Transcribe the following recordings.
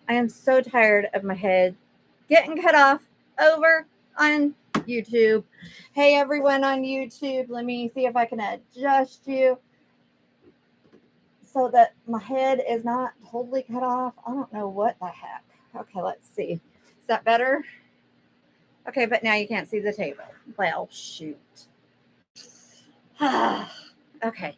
I am so tired of my head getting cut off over on YouTube. Hey, everyone on YouTube, let me see if I can adjust you so that my head is not totally cut off. I don't know what the heck. Okay, let's see. Is that better? Okay, but now you can't see the table. Well, shoot. Okay.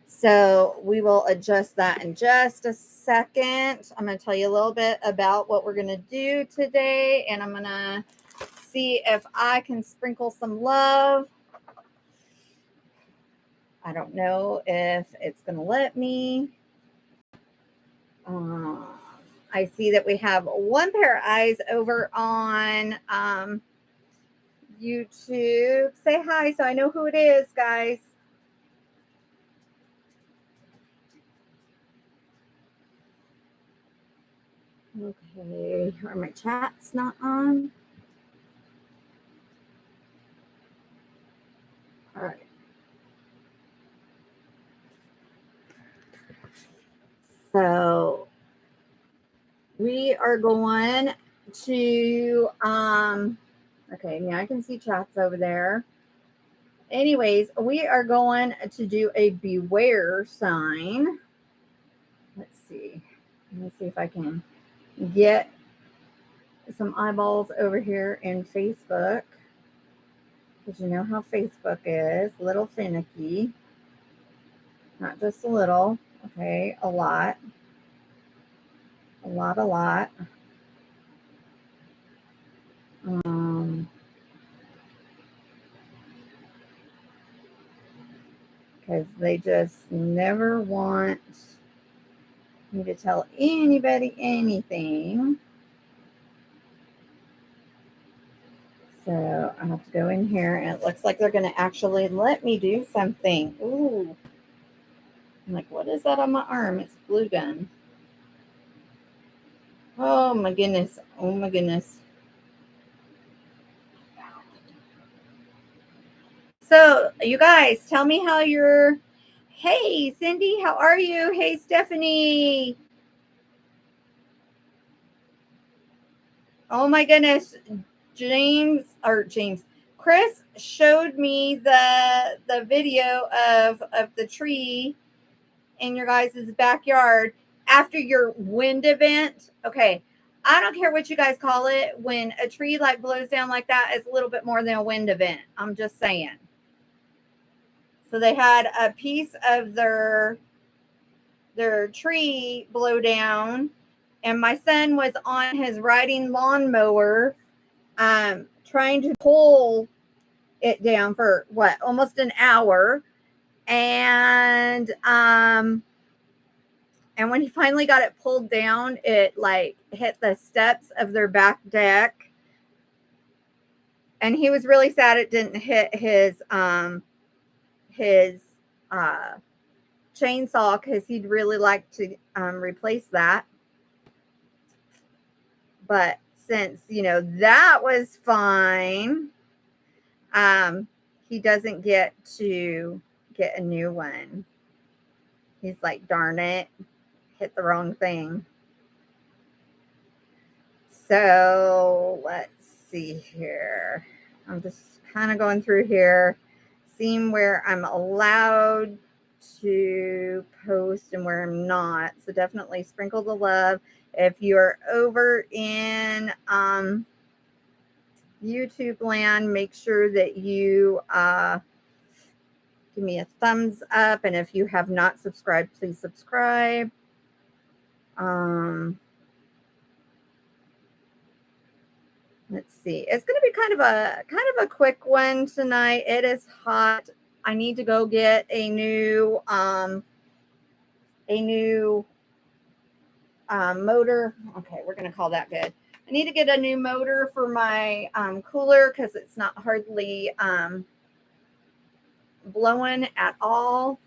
So we will adjust that in just a second. I'm going to tell you a little bit about what we're going to do today, and I'm going to see if I can sprinkle some love. I don't know if it's going to let me. I see that we have one pair of eyes over on YouTube. Say hi so I know who it is, guys. Okay, are my chats not on? All right. So we are going to okay, now I can see chats over there. Anyways, we are going to do a beware sign. Let's see. Let me see if I can get some eyeballs over here in Facebook. Because you know how Facebook is, a little finicky. Not just a little, okay, a lot. A lot. Because they just never want me to tell anybody anything. So I have to go in here, and it looks like they're going to actually let me do something. Ooh. I'm like, what is that on my arm? It's glue gun. Oh my goodness. Oh my goodness. So you guys, tell me how you're. Hey, Cindy, how are you? Hey, Stephanie. Oh my goodness. Chris showed me the video of the tree in your guys' backyard after your wind event. Okay, I don't care what you guys call it. When a tree like blows down like that, it's a little bit more than a wind event. I'm just saying. So they had a piece of their tree blow down, and my son was on his riding lawnmower trying to pull it down for what, almost an hour. And when he finally got it pulled down, it like hit the steps of their back deck. And he was really sad it didn't hit his chainsaw, because he'd really like to replace that. But since, that was fine, he doesn't get to get a new one. He's like, darn it, hit the wrong thing. So let's see here. I'm just kind of going through here, seeing where I'm allowed to post and where I'm not. So definitely sprinkle the love. If you're over in YouTube land, make sure that you give me a thumbs up. And if you have not subscribed, please subscribe. Let's see. It's going to be kind of a quick one tonight. It is hot. I need to go get a new motor. Okay, we're going to call that good. I need to get a new motor for my cooler, because it's not hardly blowing at all.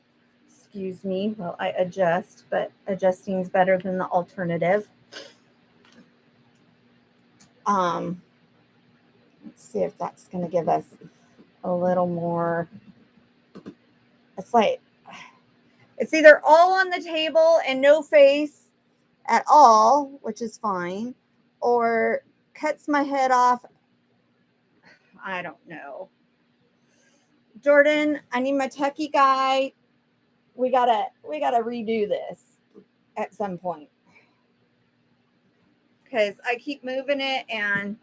Excuse me while I adjust, but adjusting is better than the alternative. Let's see if that's going to give us a little more. It's like, it's either all on the table and no face, at all, which is fine, or cuts my head off. I don't know. Jordan, I need my techie guy. We gotta redo this at some point because I keep moving it and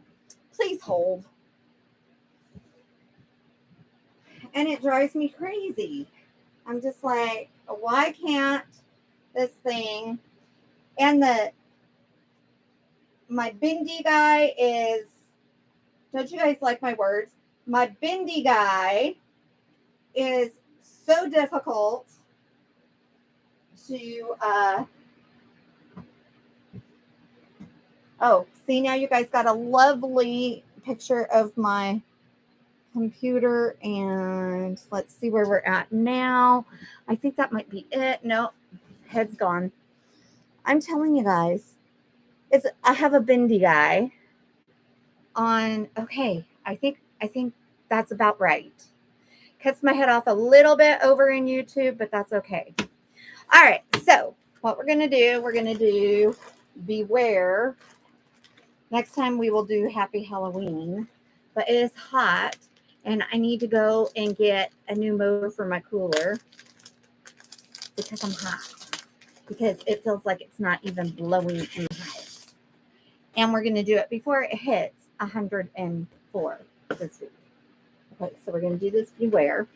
please hold. And it drives me crazy. I'm just like, why can't this thing and the my bindi guy is, don't you guys like my words? My bindi guy is so difficult to oh, see, now you guys got a lovely picture of my computer, and let's see where we're at now. I think that might be it. No, head's gone. I'm telling you guys, I have a bindi guy on. Okay, I think that's about right. Cuts my head off a little bit over in YouTube, but that's okay. All right, so what we're gonna do Beware. Next time we will do Happy Halloween, but it is hot and I need to go and get a new motor for my cooler because I'm hot, because it feels like it's not even blowing in the house. And we're going to do it before it hits 104 this week. Okay, so we're going to do this Beware.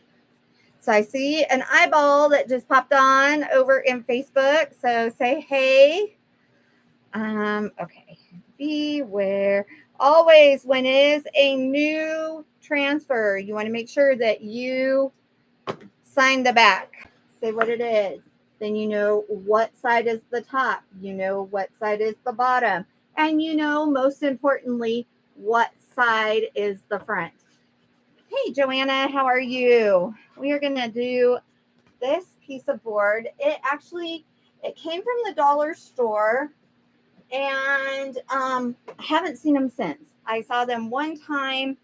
So I see an eyeball that just popped on over in Facebook. So say hey. Okay. Beware. Always, when it is a new transfer, you want to make sure that you sign the back. Say what it is. Then you know what side is the top. You know what side is the bottom. And you know, most importantly, what side is the front. Hey, Joanna, how are you? We are going to do this piece of board. It came from the dollar store. And I haven't seen them since. I saw them one time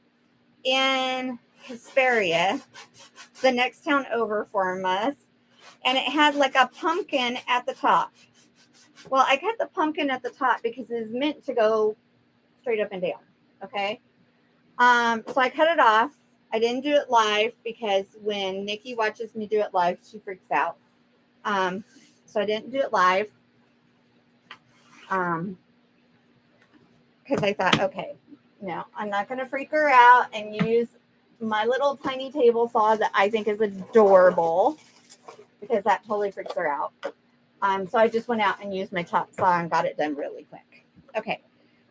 in Hesperia, the next town over from us, and it had like a pumpkin at the top. Well, I cut the pumpkin at the top because it is meant to go straight up and down. Okay. So I cut it off. I didn't do it live because when Nikki watches me do it live, she freaks out. So I didn't do it live. Because I thought, okay, no, I'm not going to freak her out and use my little tiny table saw that I think is adorable, because that totally freaks her out. So I just went out and used my chop saw and got it done really quick. Okay.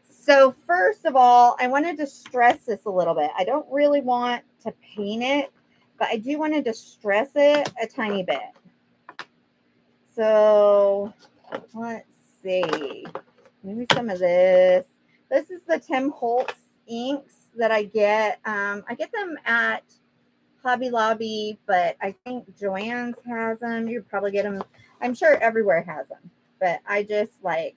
So first of all, I wanted to stress this a little bit. I don't really want to paint it, but I do want to distress it a tiny bit. So let's see. Maybe some of this. This is the Tim Holtz inks that I get. I get them at Hobby Lobby, but I think Joann's has them. You probably get them. I'm sure everywhere has them. But I just kind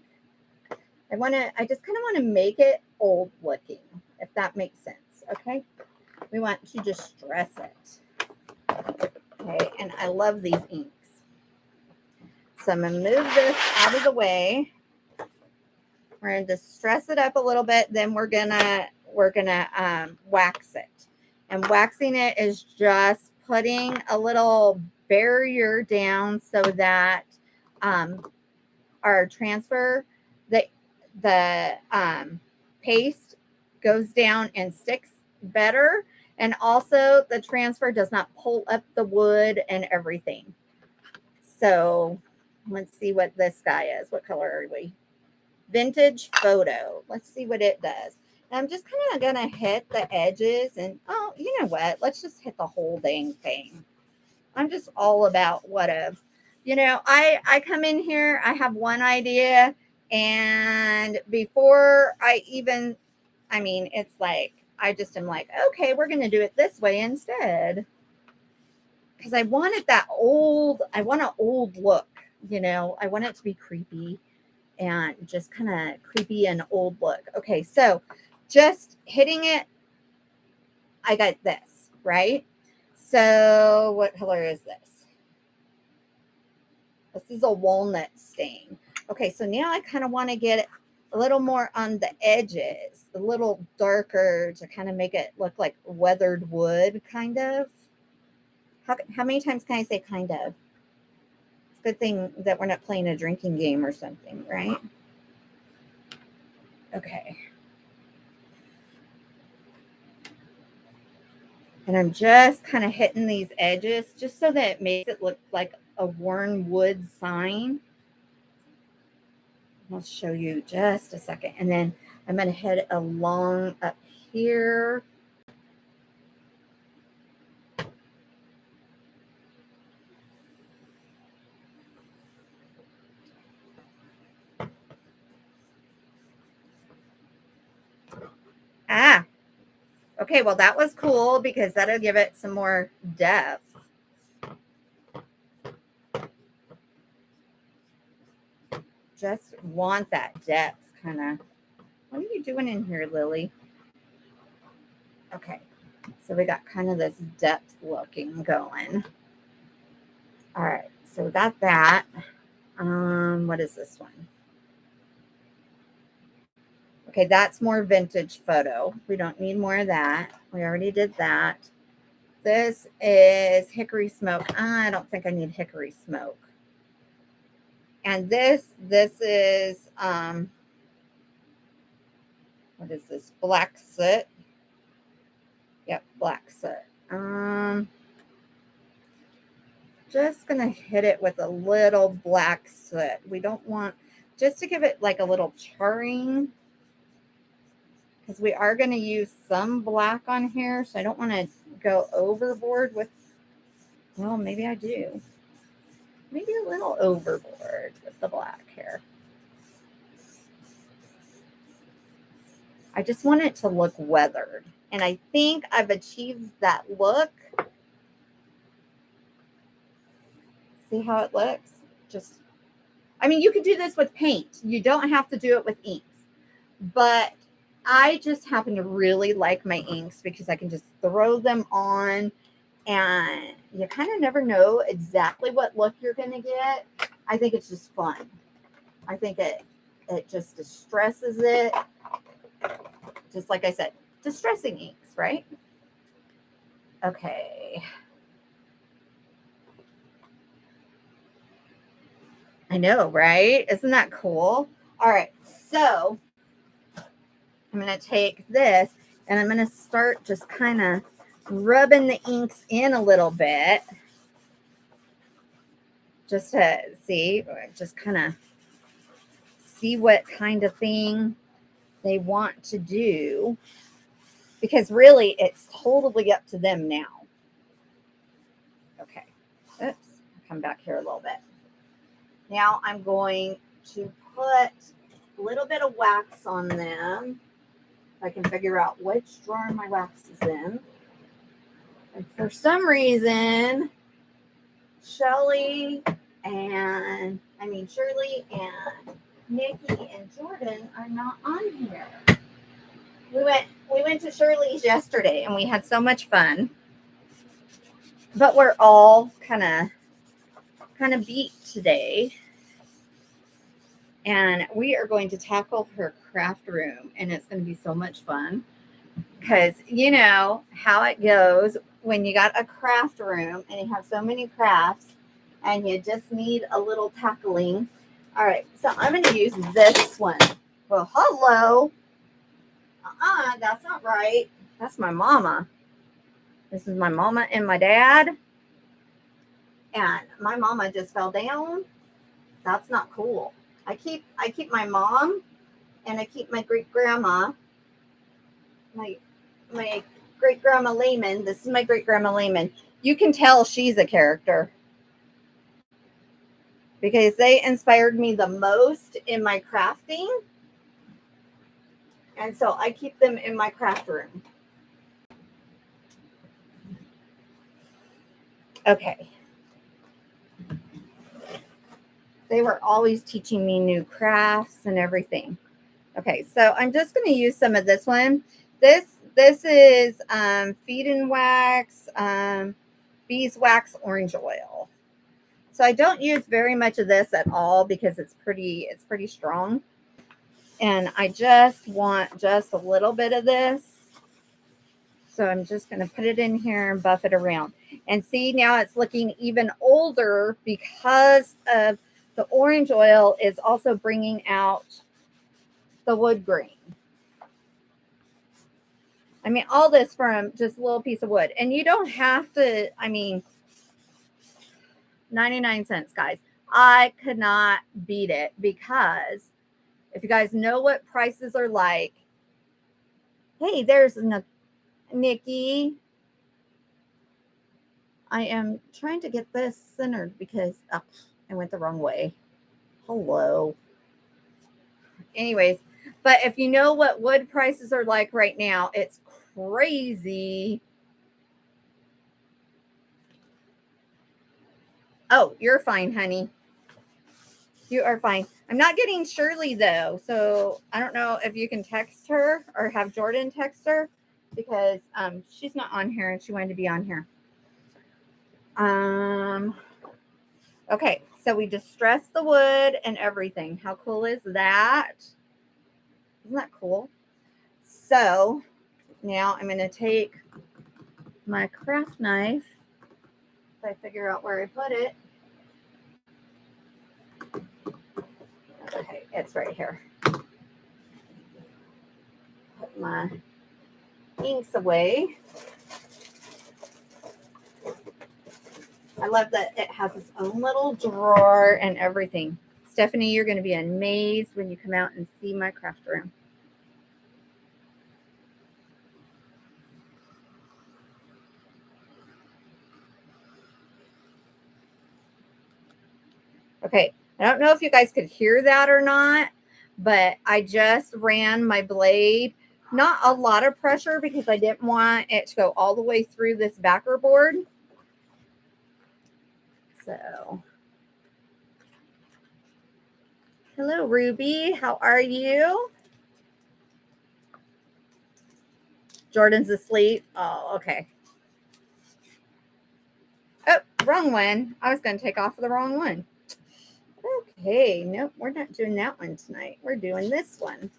of want to make it old looking, if that makes sense. Okay. We want to distress it. Okay. And I love these inks. So I'm going to move this out of the way. We're going to distress it up a little bit. Then we're gonna wax it. And waxing it is just putting a little barrier down so that our transfer, the paste goes down and sticks better. And also the transfer does not pull up the wood and everything. So let's see what this guy is. What color are we? Vintage Photo. Let's see what it does. And I'm just kind of going to hit the edges and, oh, you know what? Let's just hit the whole dang thing. I'm just all about what if. You know, I come in here, I have one idea, and before it's like, I just am like, okay, we're going to do it this way instead. Because I want an old look, you know. I want it to be creepy. And just kind of creepy and old look. Okay, so just hitting it, I got this, right? So what color is this? This is a walnut stain. Okay, so now I kind of want to get it a little more on the edges, a little darker to kind of make it look like weathered wood, kind of. How many times can I say kind of? It's a good thing that we're not playing a drinking game or something, right? Okay. And I'm just kind of hitting these edges just so that it makes it look like a worn wood sign. I'll show you just a second. And then I'm going to head along up here. Ah, okay. Well, that was cool because that'll give it some more depth. Just want that depth kind of. What are you doing in here, Lily? Okay. So we got kind of this depth looking going. All right. So we got that. What is this one? Okay, that's more vintage photo. We don't need more of that. We already did that. This is hickory smoke. I don't think I need hickory smoke. And this is what is this? Black soot. Yep, black soot. Just gonna hit it with a little black soot. We don't want, just to give it like a little charring, because we are going to use some black on here, so I don't want to go overboard with, well, maybe I do. Maybe a little overboard with the black here. I just want it to look weathered, and I think I've achieved that look. See how it looks? I mean, you could do this with paint. You don't have to do it with inks, but I just happen to really like my inks because I can just throw them on and you kind of never know exactly what look you're going to get. I think it's just fun. I think it just distresses it. Just like I said, distressing inks, right? Okay. I know, right? Isn't that cool? All right. So I'm going to take this and I'm going to start just kind of rubbing the inks in a little bit. Just to see, just kind of see what kind of thing they want to do. Because really, it's totally up to them now. Okay. Oops. Come back here a little bit. Now I'm going to put a little bit of wax on them. If I can figure out which drawer my wax is in. And for some reason, Shirley and Nikki and Jordan are not on here. We went to Shirley's yesterday and we had so much fun. But we're all kind of beat today. And we are going to tackle her craft room, and it's going to be so much fun because you know how it goes when you got a craft room and you have so many crafts and you just need a little tackling. All right, so I'm going to use this one. Well, hello. That's not right. That's my mama. This is my mama and my dad. And my mama just fell down. That's not cool. I keep my mom and I keep my great grandma, my great grandma Lehman. This is my great grandma Lehman. You can tell she's a character because they inspired me the most in my crafting. And so I keep them in my craft room. Okay. They were always teaching me new crafts and everything. Okay, so I'm just going to use some of this one. This is feed and wax, beeswax orange oil. So I don't use very much of this at all because it's pretty strong. And I just want just a little bit of this. So I'm just going to put it in here and buff it around. And see, now it's looking even older because of the orange oil is also bringing out the wood grain. I mean, all this from just a little piece of wood. And you don't have to, I mean, 99 cents, guys. I could not beat it because if you guys know what prices are like, hey, there's Nikki. I am trying to get this centered because I went the wrong way. Hello. Anyways, but if you know what wood prices are like right now, it's crazy. Oh, you're fine, honey. You are fine. I'm not getting Shirley though, so I don't know if you can text her or have Jordan text her because she's not on here and she wanted to be on here. Okay, so we distressed the wood and everything. How cool is that? Isn't that cool? So now I'm going to take my craft knife. If I figure out where I put it. Okay, it's right here. Put my inks away. I love that it has its own little drawer and everything. Stephanie, you're going to be amazed when you come out and see my craft room. Okay, I don't know if you guys could hear that or not, but I just ran my blade. Not a lot of pressure because I didn't want it to go all the way through this backer board. So, hello, Ruby. How are you? Jordan's asleep. Oh, okay. Oh, wrong one. I was going to take off the wrong one. Okay, nope, we're not doing that one tonight. We're doing this one.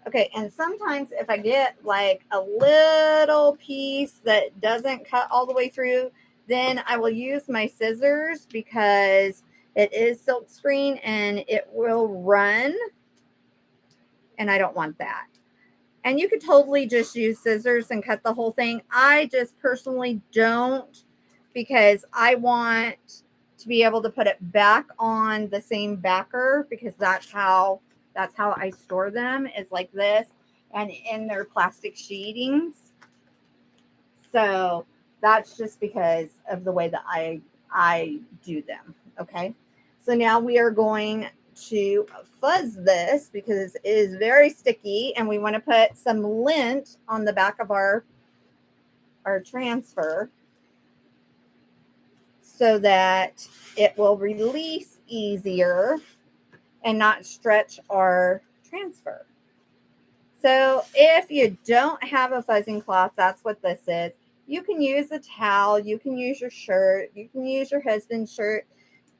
Okay, and sometimes if I get like a little piece that doesn't cut all the way through, then I will use my scissors because it is silk screen and it will run. And I don't want that. And you could totally just use scissors and cut the whole thing. I just personally don't because I want to be able to put it back on the same backer because that's how I store them is like this and in their plastic sheetings. So that's just because of the way that I do them. Okay. So now we are going to fuzz this because it is very sticky and we want to put some lint on the back of our transfer so that it will release easier and not stretch our transfer. So if you don't have a fuzzing cloth, that's what this is. You can use a towel, you can use your shirt, you can use your husband's shirt.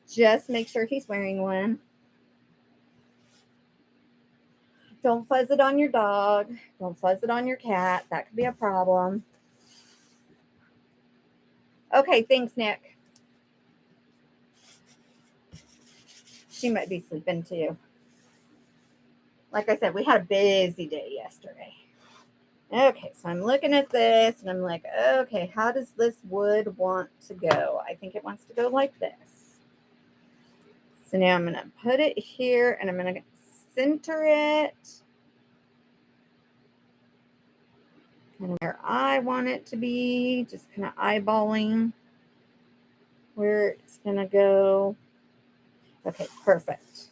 Just make sure he's wearing one. Don't fuzz it on your dog. Don't fuzz it on your cat. That could be a problem. Okay, thanks, Nick. She might be sleeping too. Like I said, we had a busy day yesterday. Okay, so I'm looking at this and I'm like, okay, how does this wood want to go? I think it wants to go like this. So now I'm going to put it here and I'm going to center it kind of where I want it to be, just kind of eyeballing where it's going to go. Okay, perfect.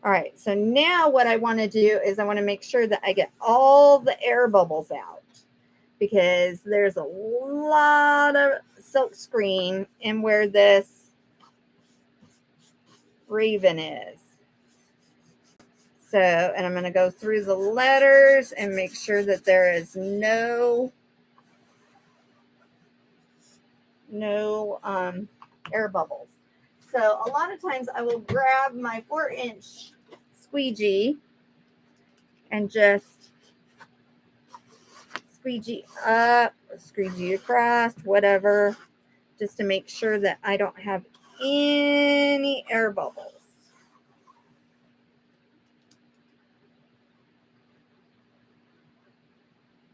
All right, so now what I want to do is I want to make sure that I get all the air bubbles out because there's a lot of silk screen in where this raven is. So, and I'm going to go through the letters and make sure that there is no air bubbles. So a lot of times I will grab my 4-inch squeegee and just squeegee up, squeegee across, whatever, just to make sure that I don't have any air bubbles.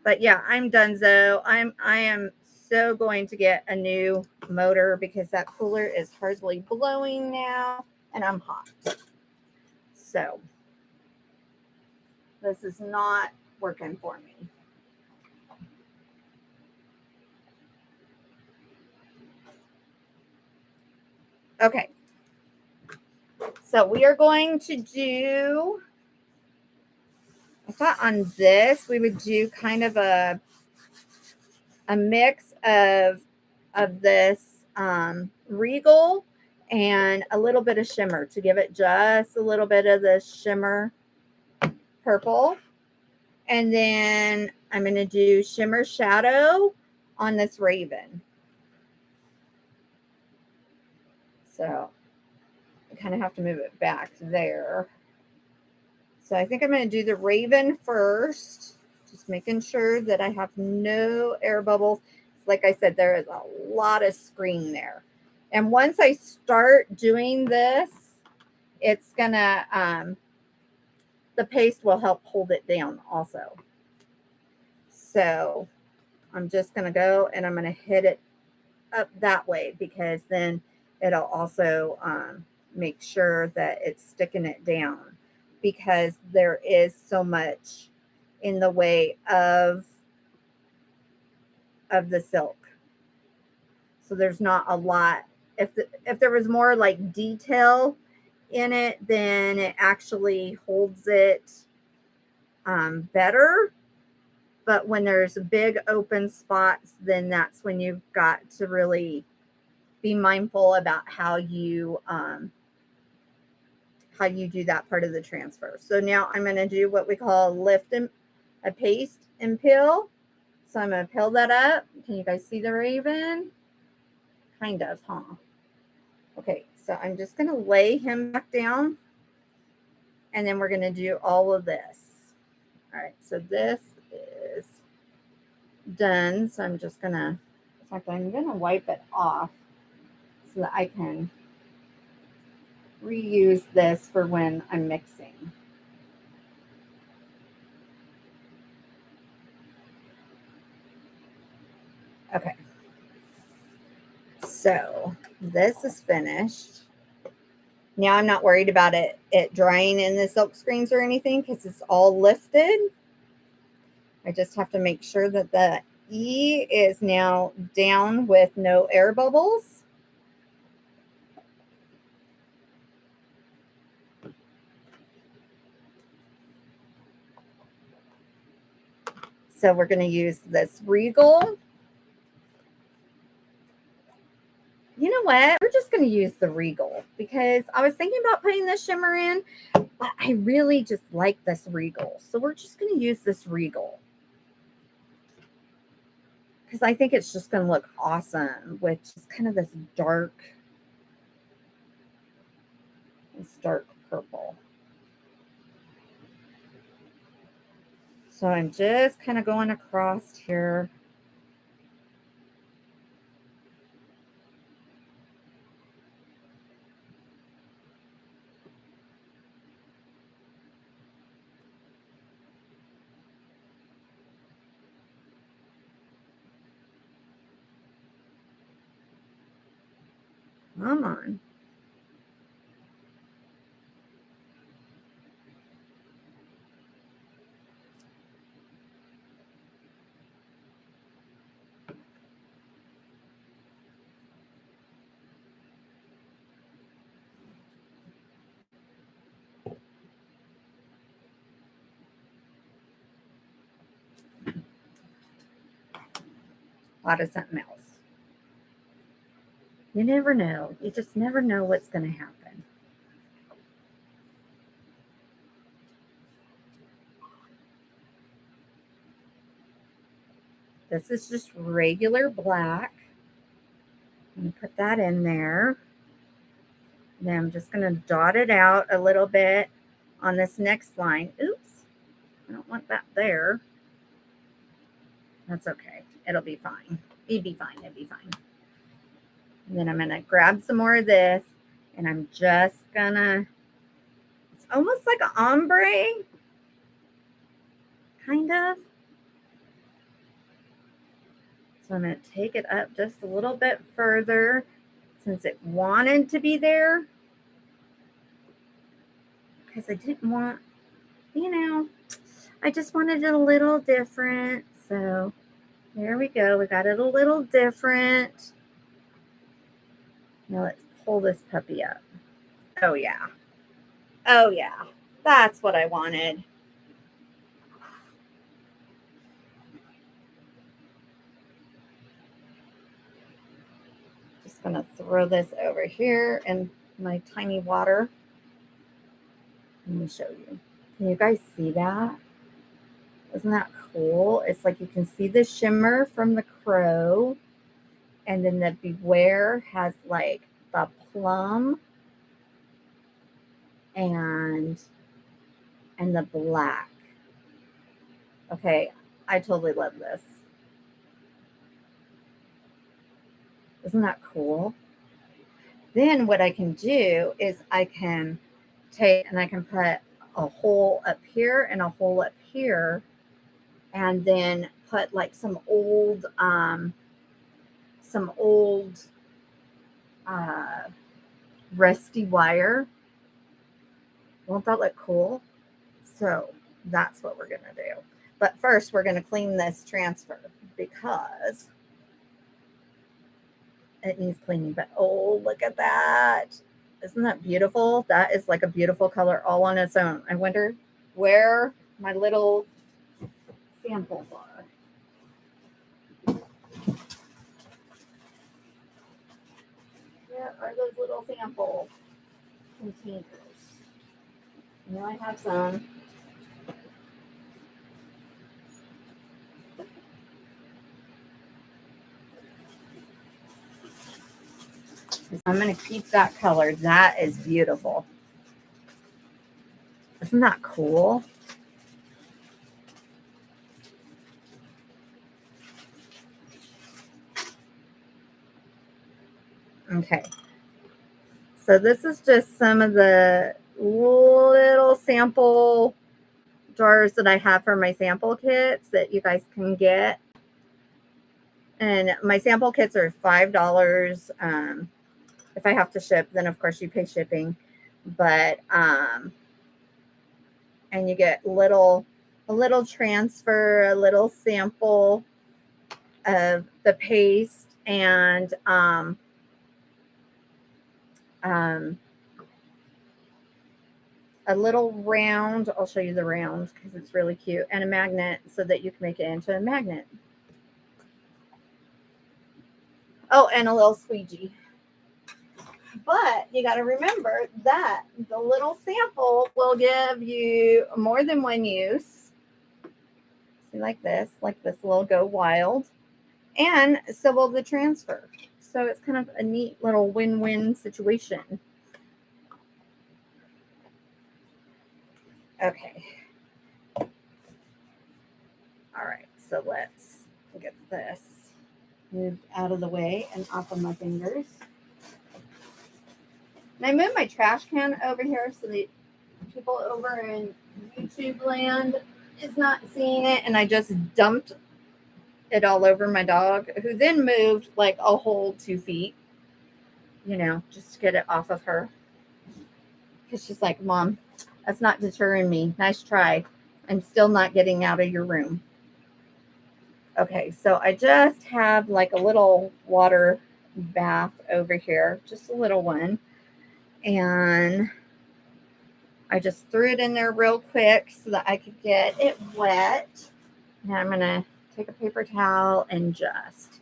But yeah, I'm done. So I am so going to get a new motor because that cooler is hardly blowing now and I'm hot. So this is not working for me. Okay. So we are going to do, I thought on this we would do kind of a mix of this Regal and a little bit of shimmer to give it just a little bit of the shimmer purple. And then I'm going to do shimmer shadow on this Raven. So I kind of have to move it back there. So I think I'm going to do the Raven first, just making sure that I have no air bubbles. Like I said, there is a lot of screen there. And once I start doing this, it's going to, the paste will help hold it down also. So I'm just going to go and I'm going to hit it up that way because then it'll also make sure that it's sticking it down because there is so much in the way of the silk. So there's not a lot. If there was more like detail in it, then it actually holds it better. But when there's big open spots, then that's when you've got to really be mindful about how you do that part of the transfer. So now I'm going to do what we call lift and a paste and peel. So I'm going to peel that up. Can you guys see the Raven? Kind of, huh? Okay, so I'm just going to lay him back down and then we're going to do all of this. All right, so this is done. So I'm just going to, in fact, I'm going to wipe it off so that I can reuse this for when I'm mixing. Okay. So this is finished. Now I'm not worried about it drying in the silk screens or anything because it's all lifted. I just have to make sure that the E is now down with no air bubbles. So we're going to use this Regal. You know what? We're just going to use the Regal because I was thinking about putting this shimmer in, but I really just like this Regal. So we're just going to use this Regal because I think it's just going to look awesome with just kind of this dark purple. So I'm just kind of going across here. Come on. A lot of something else. You never know. You just never know what's going to happen. This is just regular black. I'm going to put that in there. Then I'm just going to dot it out a little bit on this next line. Oops, I don't want that there. That's okay. It'll be fine. It'd be fine. It'd be fine. And then I'm going to grab some more of this, and I'm just going to, it's almost like an ombre, kind of. So I'm going to take it up just a little bit further since it wanted to be there. Because I didn't want, I just wanted it a little different. So there we go. We got it a little different. Now let's pull this puppy up. Oh, yeah. Oh, yeah. That's what I wanted. Just going to throw this over here in my tiny water. Let me show you. Can you guys see that? Isn't that cool? It's like you can see the shimmer from the crow. And then the Beware has like the plum and the black. Okay, I totally love this. Isn't that cool? Then what I can do is I can take and I can put a hole up here and a hole up here, and then put like some old rusty wire. Won't that look cool? So that's what we're going to do. But first, we're going to clean this transfer because it needs cleaning. But oh, look at that. Isn't that beautiful? That is like a beautiful color all on its own. I wonder where my little samples are. Where are those little sample containers? I know I have some. I'm going to keep that color. That is beautiful. Isn't that cool? Okay. So this is just some of the little sample jars that I have for my sample kits that you guys can get. And my sample kits are $5. If I have to ship, then of course you pay shipping. But and you get a little transfer, a little sample of the paste, and a little round. I'll show you the round because it's really cute, and a magnet so that you can make it into a magnet. Oh, and a little squeegee. But you got to remember that the little sample will give you more than one use. See, like this will go wild. And so will the transfer. So it's kind of a neat little win-win situation. Okay. All right. So let's get this moved out of the way and off of my fingers. And I moved my trash can over here so that people over in YouTube land is not seeing it. And I just dumped it all over my dog, who then moved like a whole 2 feet, just to get it off of her. Because she's like, Mom, that's not deterring me. Nice try. I'm still not getting out of your room. Okay, so I just have like a little water bath over here, just a little one. And I just threw it in there real quick so that I could get it wet. Now I'm going to take a paper towel and just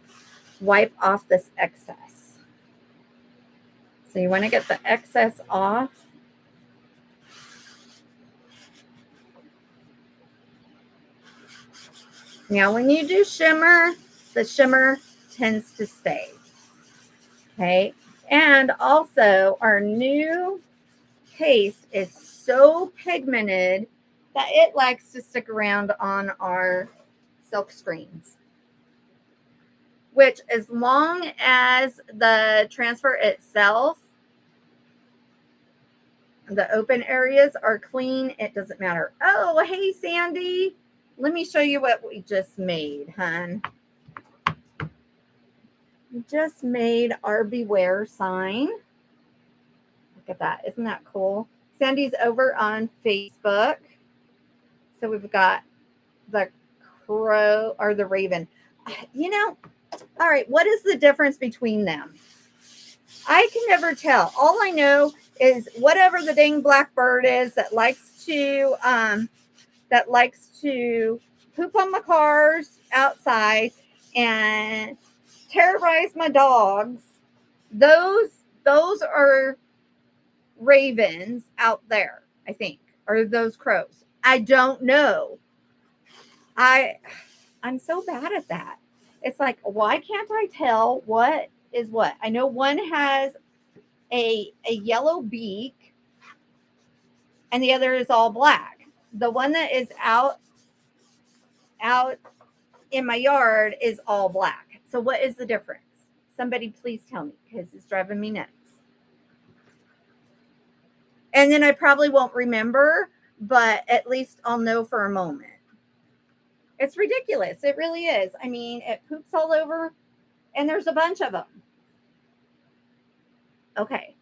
wipe off this excess. So you want to get the excess off. Now when you do shimmer, the shimmer tends to stay. Okay. And also our new paste is so pigmented that it likes to stick around on our silk screens. Which, as long as the transfer itself, the open areas are clean, it doesn't matter. Oh, hey, Sandy. Let me show you what we just made, hun. We just made our Beware sign. Look at that. Isn't that cool? Sandy's over on Facebook. So we've got the crow or the raven. You know, all right, what is the difference between them? I can never tell. All I know is whatever the dang blackbird is that likes to poop on my cars outside and terrorize my dogs. Those are ravens out there, I think, or those crows. I don't know. I'm so bad at that. It's like, why can't I tell what is what? I know one has a yellow beak and the other is all black. The one that is out in my yard is all black. So what is the difference? Somebody please tell me, because it's driving me nuts. And then I probably won't remember, but at least I'll know for a moment. It's ridiculous. It really is. I mean, it poops all over, and there's a bunch of them. Okay.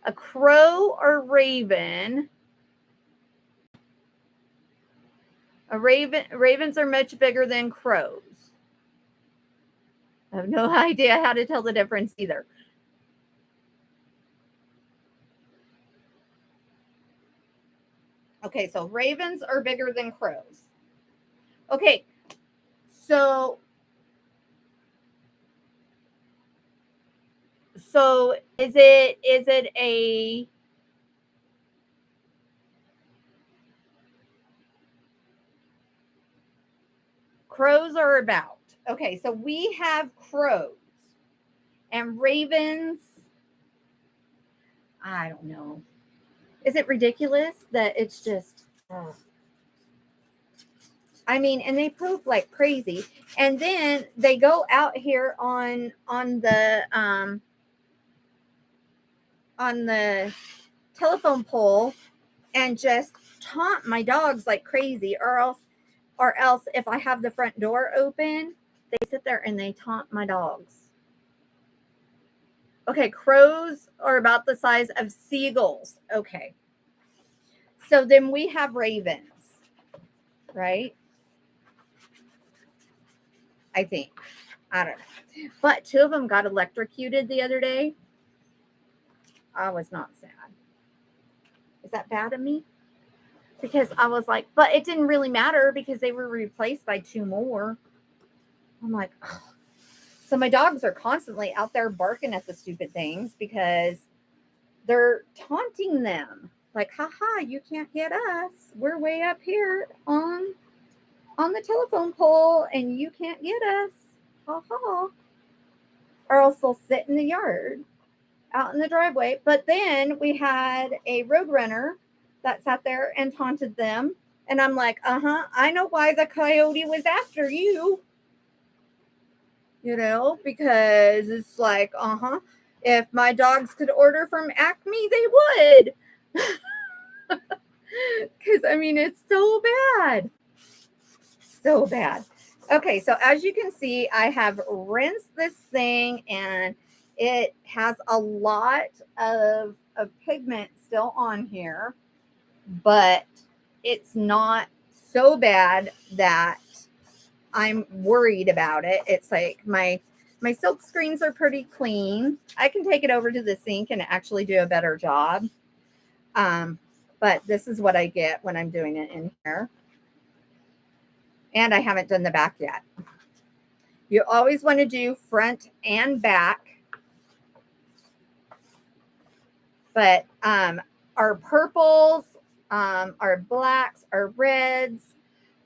A crow or raven. Ravens are much bigger than crows. I have no idea how to tell the difference either. Okay, so ravens are bigger than crows. Okay, so is it a crows are about. Okay, so we have crows and ravens. I don't know. Is it ridiculous that it's just I mean, and they poop like crazy. And then they go out here on the telephone pole and just taunt my dogs like crazy, or else if I have the front door open, they sit there and they taunt my dogs. Okay, crows are about the size of seagulls. Okay. So then we have ravens, right? I think. I don't know. But two of them got electrocuted the other day. I was not sad. Is that bad of me? Because I was like, but it didn't really matter because they were replaced by two more. I'm like, ugh. So my dogs are constantly out there barking at the stupid things because they're taunting them. Like, haha, you can't get us. We're way up here on the telephone pole and you can't get us. Haha. Or else they'll sit in the yard out in the driveway. But then we had a roadrunner that sat there and taunted them. And I'm like, I know why the coyote was after you. You know, because it's like, if my dogs could order from Acme, they would. Because, I mean, it's so bad. So bad. Okay, so as you can see, I have rinsed this thing and it has a lot of pigment still on here, but it's not so bad that I'm worried about it. It's like my silk screens are pretty clean. I can take it over to the sink and actually do a better job. But this is what I get when I'm doing it in here. And I haven't done the back yet. You always want to do front and back. But our purples, our blacks, our reds,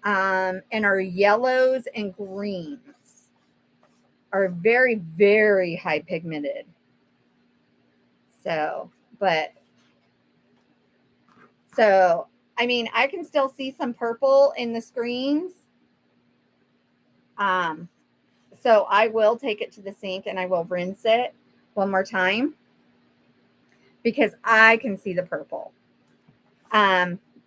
and our yellows and greens are very, very high pigmented. So, I mean, I can still see some purple in the screens. So I will take it to the sink and I will rinse it one more time because I can see the purple.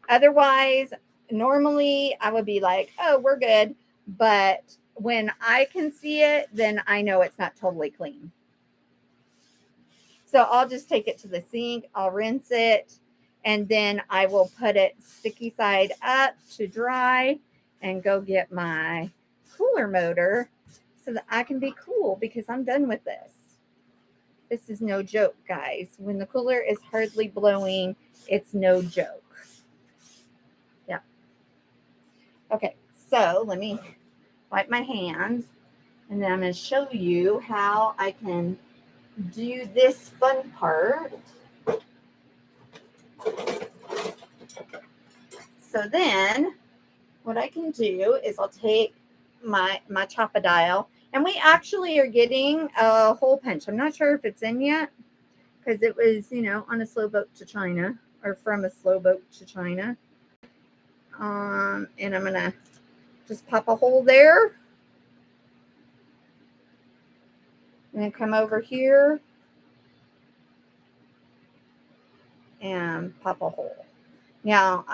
Otherwise, normally I would be like, oh, we're good. But when I can see it, then I know it's not totally clean. So I'll just take it to the sink. I'll rinse it. And then I will put it sticky side up to dry and go get my cooler motor so that I can be cool because I'm done with this. This is no joke, guys. When the cooler is hardly blowing, it's no joke. Yeah. Okay, so let me wipe my hands, and then I'm going to show you how I can do this fun part. So then what I can do is I'll take my Chopadile, and we actually are getting a hole punch. I'm not sure if it's in yet because it was, on a slow boat to China, or from a slow boat to China. And I'm going to just pop a hole there. And then come over here and pop a hole. Now,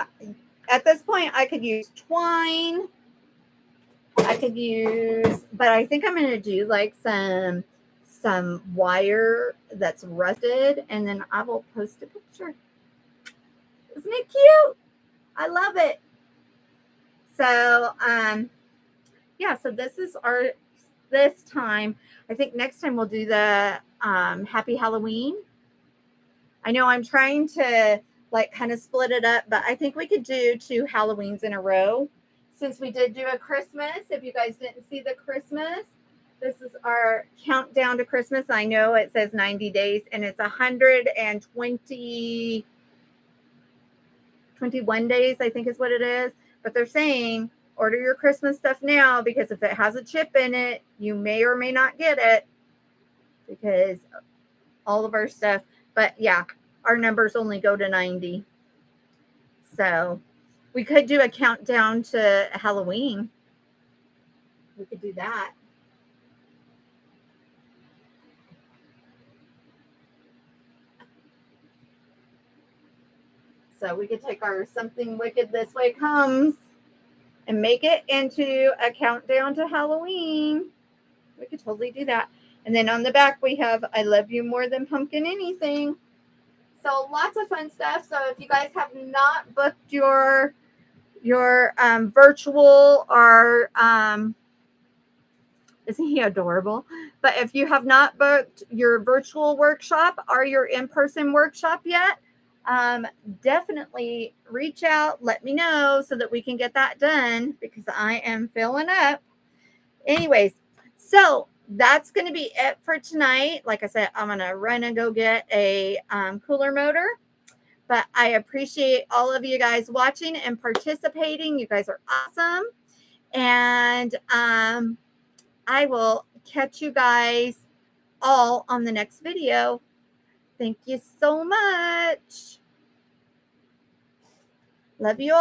at this point, I could use twine. But I think I'm going to do like some wire that's rusted, and then I will post a picture. Isn't it cute? I love it. So, yeah, so this is this time. I think next time we'll do the Happy Halloween. I know I'm trying to like kind of split it up, but I think we could do 2 Halloweens in a row. Since we did do a Christmas, if you guys didn't see the Christmas, this is our countdown to Christmas. I know it says 90 days and it's 121 days, I think is what it is. But they're saying order your Christmas stuff now because if it has a chip in it, you may or may not get it because all of our stuff. But yeah, our numbers only go to 90. So we could do a countdown to Halloween. We could do that. So we could take our Something Wicked This Way Comes and make it into a countdown to Halloween. We could totally do that. And then on the back, we have I Love You More Than Pumpkin Anything. So lots of fun stuff. So if you guys have not booked your virtual or isn't he adorable? But if you have not booked your virtual workshop or your in-person workshop yet, definitely reach out, let me know so that we can get that done because I am filling up. Anyways, so that's going to be it for tonight. Like I said, I'm going to run and go get a cooler motor. But I appreciate all of you guys watching and participating. You guys are awesome. And I will catch you guys all on the next video. Thank you so much. Love you all.